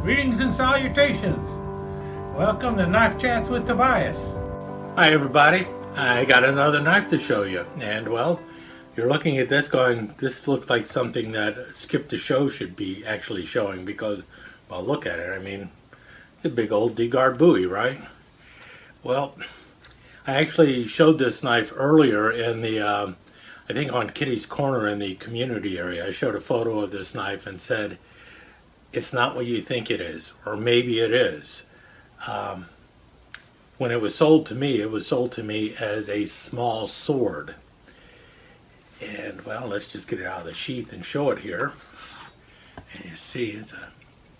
Greetings and salutations. Welcome to Knife Chats with Tobias. Hi everybody. I got another knife to show you. And well, you're looking at this going, this looks like something that Skip the Show should be actually showing because, well, look at it. I mean, it's a big old D-guard buoy, right? Well, I actually showed this knife earlier in the, I think on Kitty's Corner in the community area. I showed a photo of this knife and said, it's not what you think it is, or maybe it is. When it was sold to me, it was sold to me as a small sword. And well, let's just get it out of the sheath and show it here. And you see it's a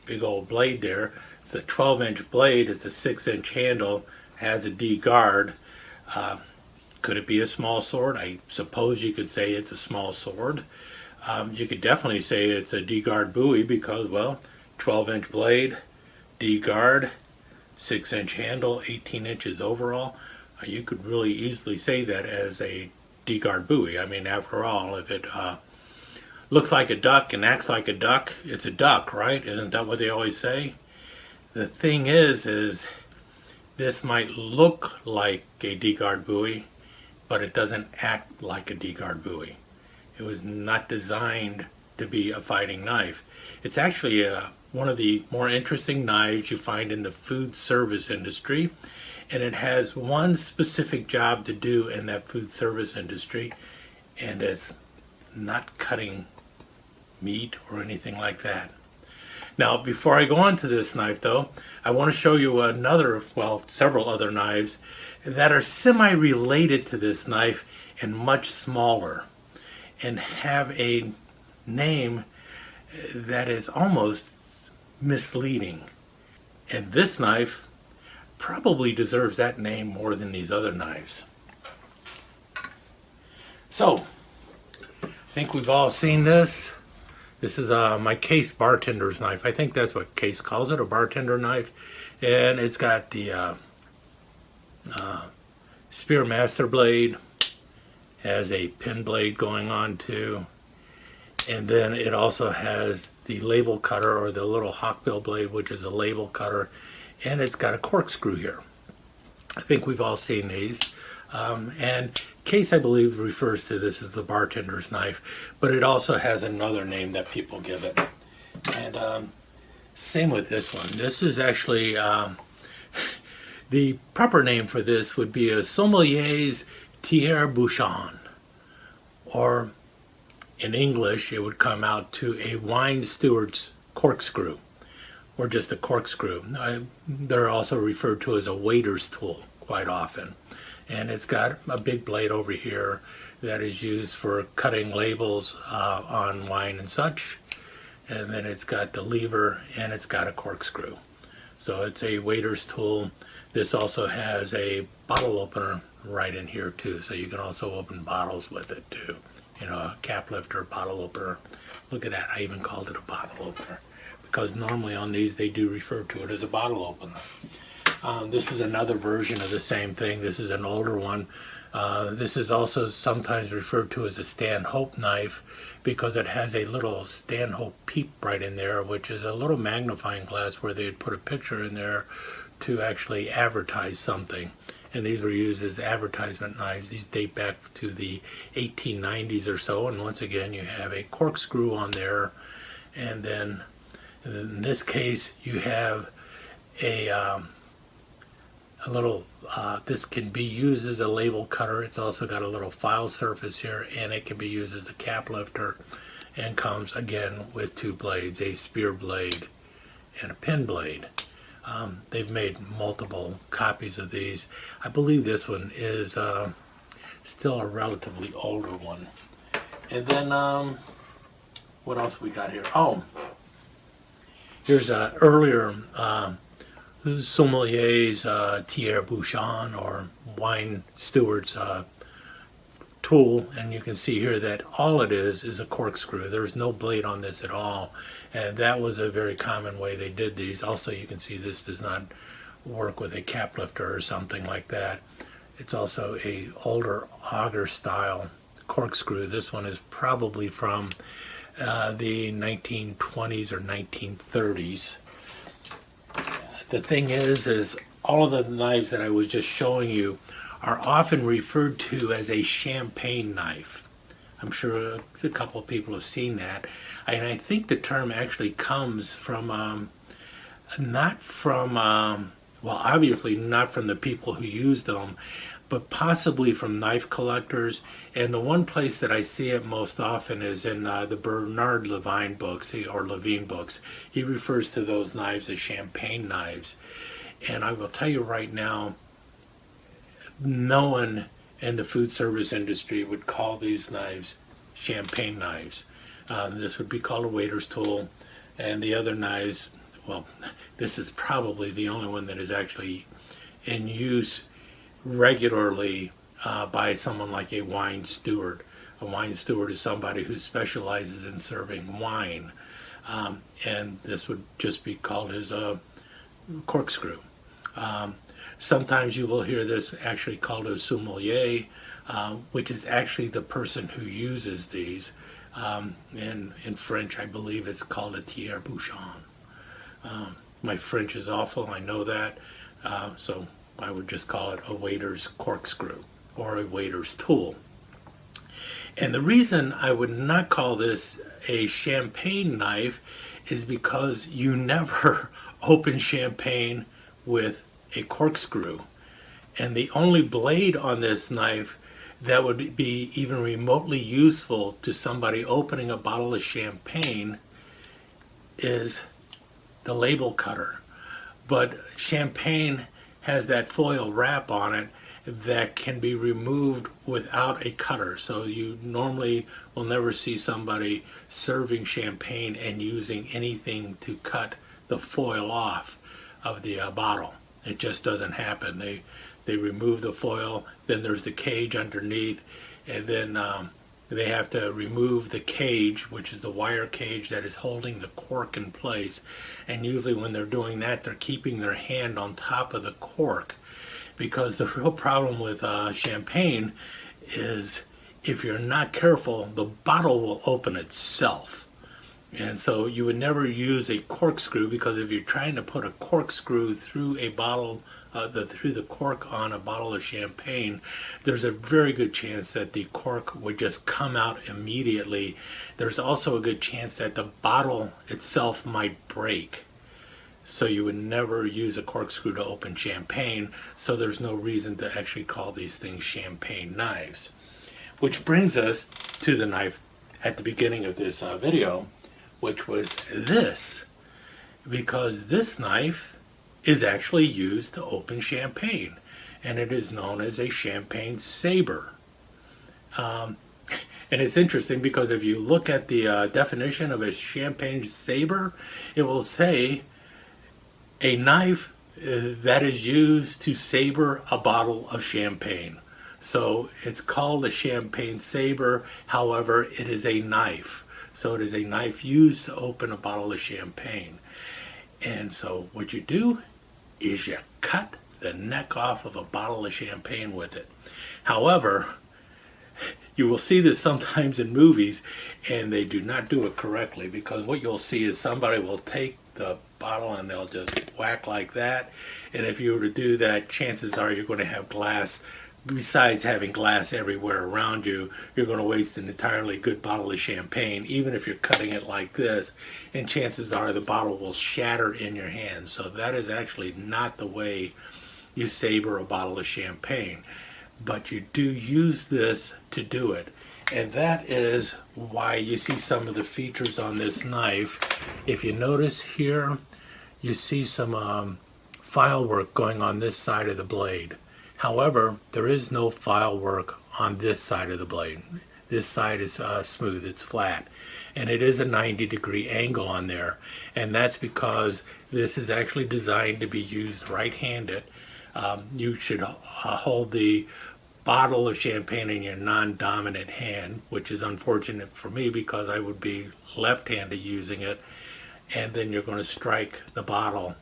big old blade there. It's a 12-inch blade, it's a 6-inch handle, has a D guard. Could it be a small sword? I suppose you could say it's a small sword. You could definitely say it's a D-guard buoy because, well, 12-inch blade, D-guard, 6-inch handle, 18 inches overall. You could really easily say that as a D-guard buoy. I mean, after all, if it looks like a duck and acts like a duck, it's a duck, right? Isn't that what they always say? The thing is this might look like a D-guard buoy, but it doesn't act like a D-guard buoy. It was not designed to be a fighting knife. It's actually one of the more interesting knives you find in the food service industry, and it has one specific job to do in that food service industry, and it's not cutting meat or anything like that. Now, before I go on to this knife though, I want to show you another, well, several other knives that are semi-related to this knife and much smaller, and have a name that is almost misleading. And this knife probably deserves that name more than these other knives. So, I think we've all seen this. This is my Case bartender's knife. I think that's what Case calls it, a bartender knife. And it's got the Spearmaster blade, has a pin blade going on too, and then it also has the label cutter, or the little hawkbill blade, which is a label cutter, and it's got a corkscrew here. I think we've all seen these, and Case, I believe, refers to this as the bartender's knife, but it also has another name that people give it. And same with this one. This is actually the proper name for this would be a sommelier's tire-bouchon, or in English it would come out to a wine steward's corkscrew, or just a corkscrew. They're also referred to as a waiter's tool quite often. And it's got a big blade over here that is used for cutting labels on wine and such. And then it's got the lever, and it's got a corkscrew. So it's a waiter's tool. This also has a bottle opener right in here too, so you can also open bottles with it too. You know, a cap lifter, bottle opener. Look at that, I even called it a bottle opener, because normally on these they do refer to it as a bottle opener. This is another version of the same thing. This is an older one. This is also sometimes referred to as a Stanhope knife because it has a little Stanhope peep right in there, which is a little magnifying glass where they'd put a picture in there to actually advertise something. And these were used as advertisement knives. These date back to the 1890s or so, and once again you have a corkscrew on there, and then in this case you have a little, this can be used as a label cutter. It's also got a little file surface here, and it can be used as a cap lifter, and comes again with two blades, a spear blade and a pin blade. They've made multiple copies of these. I believe this one is still a relatively older one. And then what else we got here? Oh, here's an earlier sommelier's tire-bouchon, or wine steward's tool, and you can see here that all it is a corkscrew. There's no blade on this at all, and that was a very common way they did these. Also, you can see this does not work with a cap lifter or something like that. It's also a older auger style corkscrew. This one is probably from the 1920s or 1930s. The thing is all of the knives that I was just showing you are often referred to as a champagne knife. I'm sure a couple of people have seen that. And I think the term actually comes from, not from, well, obviously not from the people who used them, but possibly from knife collectors. And the one place that I see it most often is in the Bernard Levine books, or Levine books. He refers to those knives as champagne knives. And I will tell you right now, no one in the food service industry would call these knives champagne knives. This would be called a waiter's tool, and the other knives, well, this is probably the only one that is actually in use regularly by someone like a wine steward. A wine steward is somebody who specializes in serving wine, and this would just be called as a corkscrew. Sometimes you will hear this actually called a sommelier, which is actually the person who uses these. In French, I believe it's called a tire-bouchon. My French is awful, I know that, so I would just call it a waiter's corkscrew or a waiter's tool. And the reason I would not call this a champagne knife is because you never open champagne with a corkscrew. And the only blade on this knife that would be even remotely useful to somebody opening a bottle of champagne is the label cutter. But champagne has that foil wrap on it that can be removed without a cutter. So you normally will never see somebody serving champagne and using anything to cut the foil off of the bottle. It just doesn't happen. They remove the foil, then there's the cage underneath, and then they have to remove the cage, which is the wire cage that is holding the cork in place. And usually when they're doing that, they're keeping their hand on top of the cork, because the real problem with champagne is if you're not careful, the bottle will open itself. And so you would never use a corkscrew, because if you're trying to put a corkscrew through a bottle, through the cork on a bottle of champagne, there's a very good chance that the cork would just come out immediately. There's also a good chance that the bottle itself might break. So you would never use a corkscrew to open champagne, so there's no reason to actually call these things champagne knives. Which brings us to the knife at the beginning of this video, which was this, because this knife is actually used to open champagne, and it is known as a champagne saber. And it's interesting because if you look at the definition of a champagne saber, it will say a knife that is used to saber a bottle of champagne. So it's called a champagne saber, however, it is a knife. So it is a knife used to open a bottle of champagne. And so what you do is you cut the neck off of a bottle of champagne with it. However, you will see this sometimes in movies, and they do not do it correctly, because what you'll see is somebody will take the bottle and they'll just whack like that. And if you were to do that, chances are you're going to have glass. Besides having glass everywhere around you, you're going to waste an entirely good bottle of champagne, even if you're cutting it like this, and chances are the bottle will shatter in your hand. So that is actually not the way you saber a bottle of champagne. But you do use this to do it. And that is why you see some of the features on this knife. If you notice here, you see some file work going on this side of the blade. However, there is no file work on this side of the blade. This side is smooth, it's flat. And it is a 90-degree angle on there. And that's because this is actually designed to be used right-handed. You should hold the bottle of champagne in your non-dominant hand, which is unfortunate for me because I would be left-handed using it. And then you're going to strike the bottle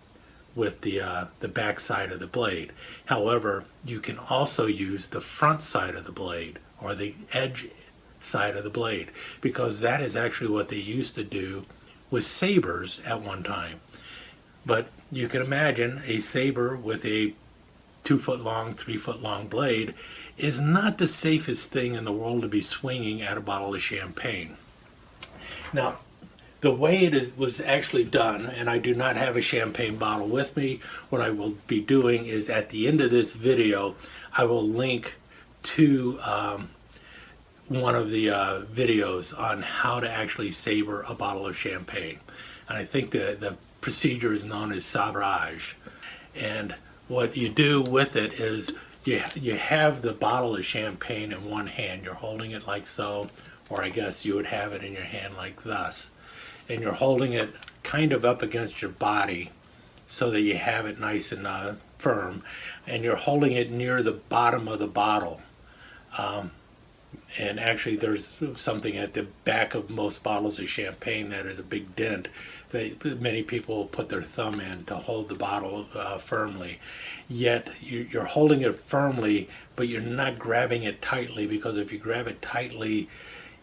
with the back side of the blade. However, you can also use the front side of the blade, or the edge side of the blade, because that is actually what they used to do with sabers at one time. But you can imagine a saber with a 2 foot long, 3 foot long blade is not the safest thing in the world to be swinging at a bottle of champagne. Now, the way was actually done, and I do not have a champagne bottle with me, what I will be doing is at the end of this video, I will link to one of the videos on how to actually saber a bottle of champagne. And I think the procedure is known as sabrage. And what you do with it is you have the bottle of champagne in one hand. You're holding it like so, or I guess you would have it in your hand like thus. And you're holding it kind of up against your body so that you have it nice and firm. And you're holding it near the bottom of the bottle. And actually there's something at the back of most bottles of champagne that is a big dent that many people put their thumb in to hold the bottle firmly. Yet you're holding it firmly, but you're not grabbing it tightly, because if you grab it tightly,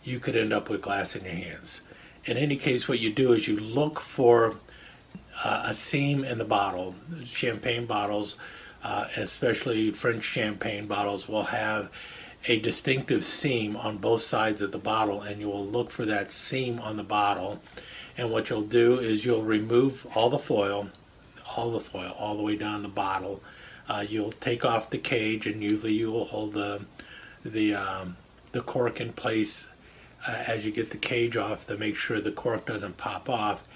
you could end up with glass in your hands. In any case, what you do is you look for a seam in the bottle. Champagne bottles, especially French champagne bottles, will have a distinctive seam on both sides of the bottle, and you will look for that seam on the bottle. And what you'll do is you'll remove all the foil all the way down the bottle. You'll take off the cage, and usually you will hold the cork in place as you get the cage off to make sure the cork doesn't pop off.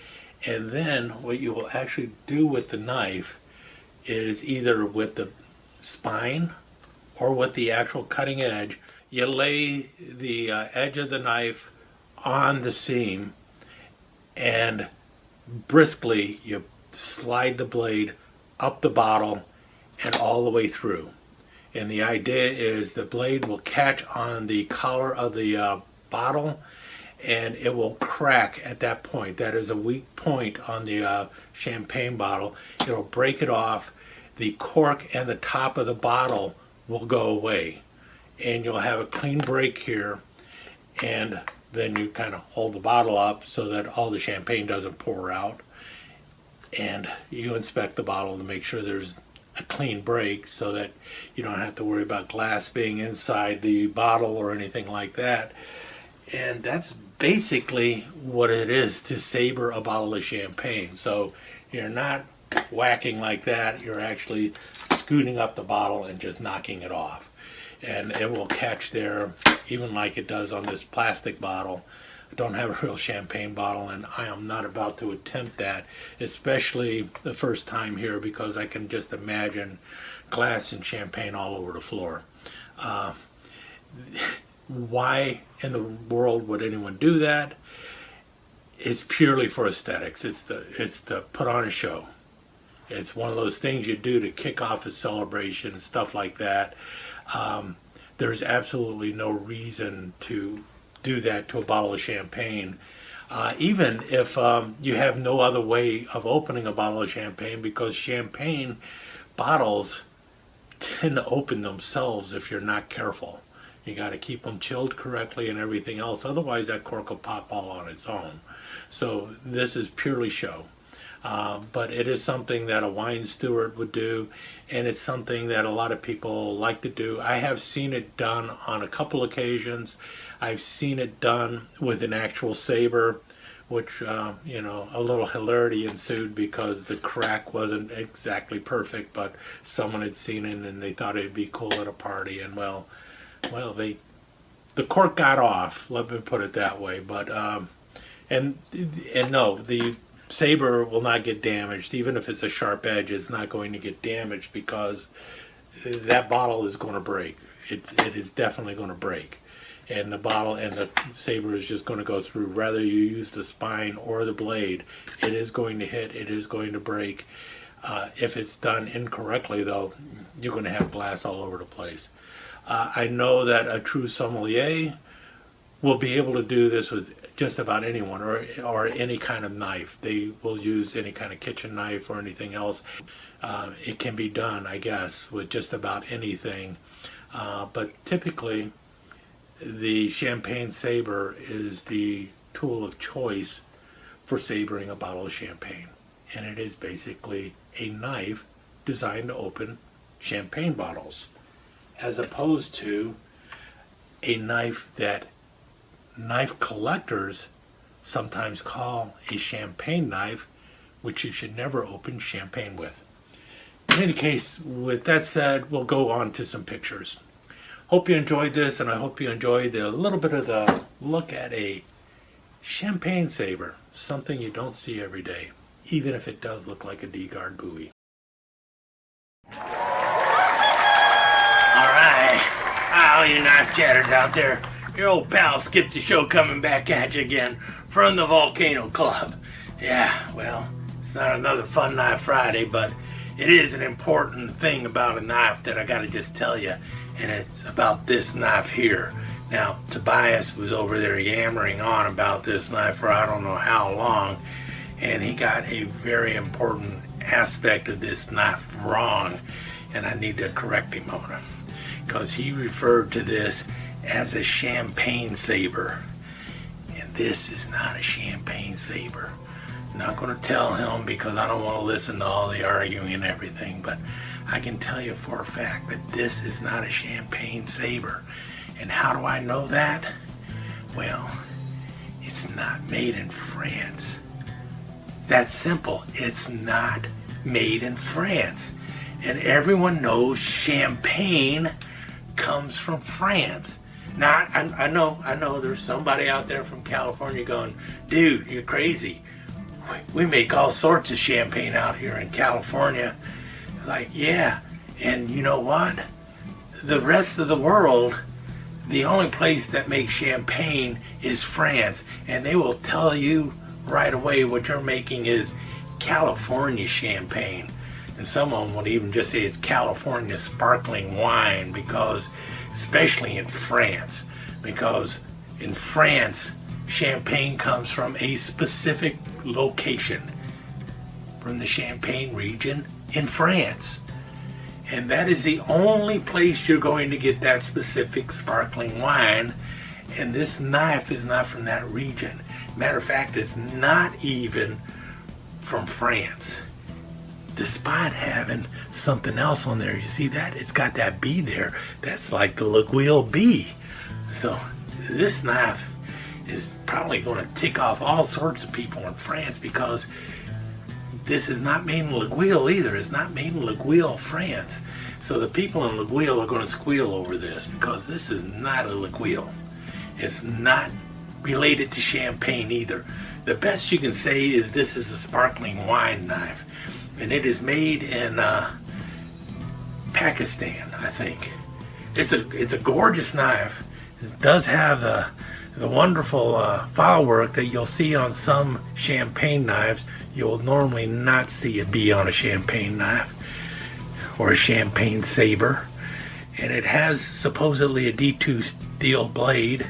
And then what you will actually do with the knife is either with the spine or with the actual cutting edge, you lay the edge of the knife on the seam, and briskly you slide the blade up the bottle and all the way through. And the idea is the blade will catch on the collar of the bottle, and it will crack at that point. That is a weak point on the champagne bottle. It'll break it off. The cork and the top of the bottle will go away, and you'll have a clean break here. And then you kind of hold the bottle up so that all the champagne doesn't pour out, and you inspect the bottle to make sure there's a clean break so that you don't have to worry about glass being inside the bottle or anything like that. And that's basically what it is to saber a bottle of champagne. So you're not whacking like that, you're actually scooting up the bottle and just knocking it off. And it will catch there, even like it does on this plastic bottle. I don't have a real champagne bottle, and I am not about to attempt that, especially the first time here, because I can just imagine glass and champagne all over the floor. Why in the world would anyone do that? It's purely for aesthetics. It's to put on a show. It's one of those things you do to kick off a celebration and stuff like that. There's absolutely no reason to do that to a bottle of champagne, even if you have no other way of opening a bottle of champagne, because champagne bottles tend to open themselves if you're not careful. You got to keep them chilled correctly and everything else, otherwise that cork will pop all on its own. So this is purely show. But it is something that a wine steward would do, and it's something that a lot of people like to do. I have seen it done on a couple occasions. I've seen it done with an actual saber, which, a little hilarity ensued because the crack wasn't exactly perfect, but someone had seen it and they thought it'd be cool at a party, and the cork got off, let me put it that way. But, and no, the saber will not get damaged. Even if it's a sharp edge, it's not going to get damaged, because that bottle is going to break. It is definitely going to break, and the bottle and the saber is just going to go through. Whether you use the spine or the blade, it is going to hit, it is going to break. If it's done incorrectly, though, you're going to have glass all over the place. I know that a true sommelier will be able to do this with just about anyone, or any kind of knife. They will use any kind of kitchen knife or anything else. It can be done, I guess, with just about anything. But typically, the champagne saber is the tool of choice for sabering a bottle of champagne. and it is basically a knife designed to open champagne bottles, as opposed to a knife that knife collectors sometimes call a champagne knife, which you should never open champagne with. In any case, with that said, we'll go on to some pictures. Hope you enjoyed this, and I hope you enjoyed a little bit of the look at a champagne saber, something you don't see every day, even if it does look like a D-guard buoy. Alright, all you knife chatters out there, your old pal Skip the Show coming back at you again from the Volcano Club. Yeah, well, it's not another Fun Knife Friday, but it is an important thing about a knife that I gotta just tell you, and it's about this knife here. Now, Tobias was over there yammering on about this knife for I don't know how long, and he got a very important aspect of this knife wrong, and I need to correct him on it, because he referred to this as a champagne saber, and this is not a champagne saber. I'm not going to tell him because I don't want to listen to all the arguing and everything, but I can tell you for a fact that this is not a champagne saber. And how do I know that? Well, it's not made in France. That's simple. It's not made in France. And everyone knows champagne comes from France. Now, I know there's somebody out there from California going, dude, you're crazy. We make all sorts of champagne out here in California. Like, yeah, and you know what? The rest of the world, the only place that makes champagne is France, and they will tell you right away what you're making is California champagne. And some of them will even just say it's California sparkling wine, because, especially in France, because in France, champagne comes from a specific location, from the Champagne region in France. And that is the only place you're going to get that specific sparkling wine. And this knife is not from that region. Matter of fact, it's not even from France, despite having something else on there. You see that? It's got that B there. That's like the L'Aiguille B. So this knife is probably going to tick off all sorts of people in France, because this is not made in L'Aiguille either. It's not made in L'Aiguille, France. So the people in L'Aiguille are going to squeal over this, because this is not a L'Aiguille. It's not related to champagne either. The best you can say is this is a sparkling wine knife, and it is made in Pakistan, I think. It's a gorgeous knife. It does have the wonderful file work that you'll see on some champagne knives. You'll normally not see a B on a champagne knife or a champagne saber. And it has supposedly a D2 steel blade,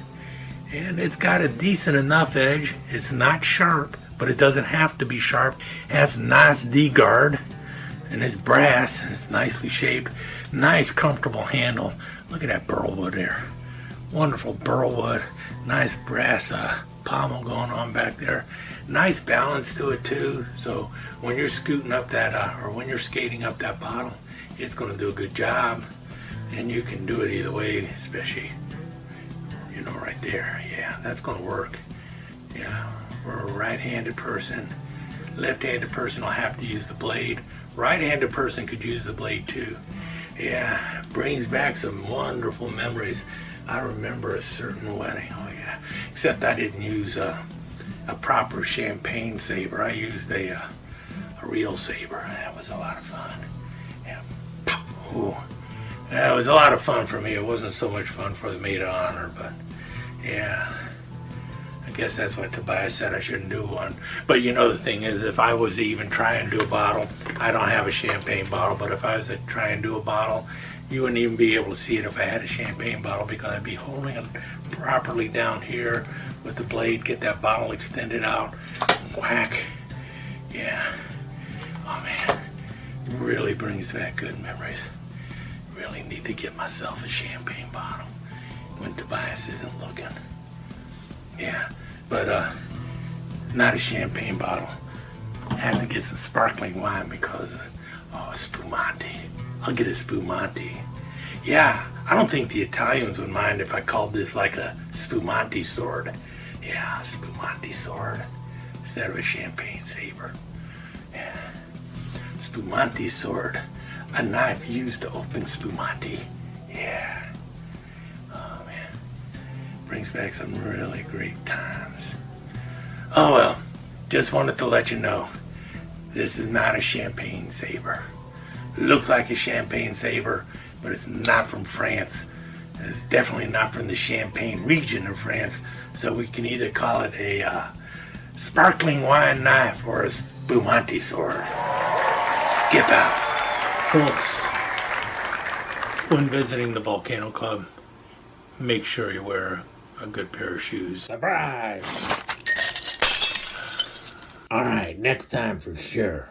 and it's got a decent enough edge. It's not sharp, but it doesn't have to be sharp. It has nice D-guard, and it's brass, and it's nicely shaped. Nice comfortable handle. Look at that burl wood there. Wonderful burl wood. Nice brass pommel going on back there. Nice balance to it too. So when you're scooting up that, or when you're skating up that bottle, it's going to do a good job. And you can do it either way, especially, you know, right there. Yeah, that's going to work. Yeah, for a right-handed person. Left-handed person will have to use the blade. Right-handed person could use the blade too. Yeah, brings back some wonderful memories. I remember a certain wedding. Oh yeah, except I didn't use a proper champagne saber. I used a real saber. That was a lot of fun. Yeah. Ooh. It was a lot of fun for me. It wasn't so much fun for the maid of honor, but yeah. I guess that's what Tobias said, I shouldn't do one. But you know, the thing is, if I was to even try and do a bottle, I don't have a champagne bottle, but if I was to try and do a bottle, you wouldn't even be able to see it if I had a champagne bottle, because I'd be holding it properly down here with the blade, get that bottle extended out, whack. Yeah. Oh man, really brings back good memories. Really need to get myself a champagne bottle when Tobias isn't looking. Yeah, but not a champagne bottle. have to get some sparkling wine because, spumante. I'll get a spumante. Yeah, I don't think the Italians would mind if I called this like a spumante sword. Yeah, a spumante sword instead of a champagne saber. Yeah. Spumante sword, a knife used to open spumante. Yeah. Oh man, brings back some really great times. Oh well, just wanted to let you know, this is not a champagne saber. It looks like a champagne saber, but it's not from France. It's definitely not from the Champagne region of France, so we can either call it a sparkling wine knife or a spumante sword. Skip out. Folks, when visiting the Volcano Club, make sure you wear a good pair of shoes. Surprise! Alright, next time for sure.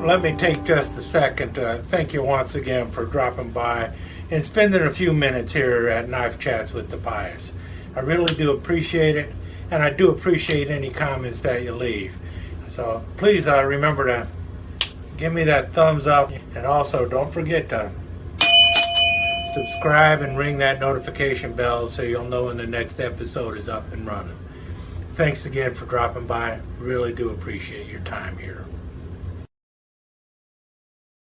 Let me take just a second to thank you once again for dropping by and spending a few minutes here at Knife Chats with Tobias. I really do appreciate it, and I do appreciate any comments that you leave. So please remember to give me that thumbs up, and also don't forget to subscribe and ring that notification bell so you'll know when the next episode is up and running. Thanks again for dropping by. Really do appreciate your time here.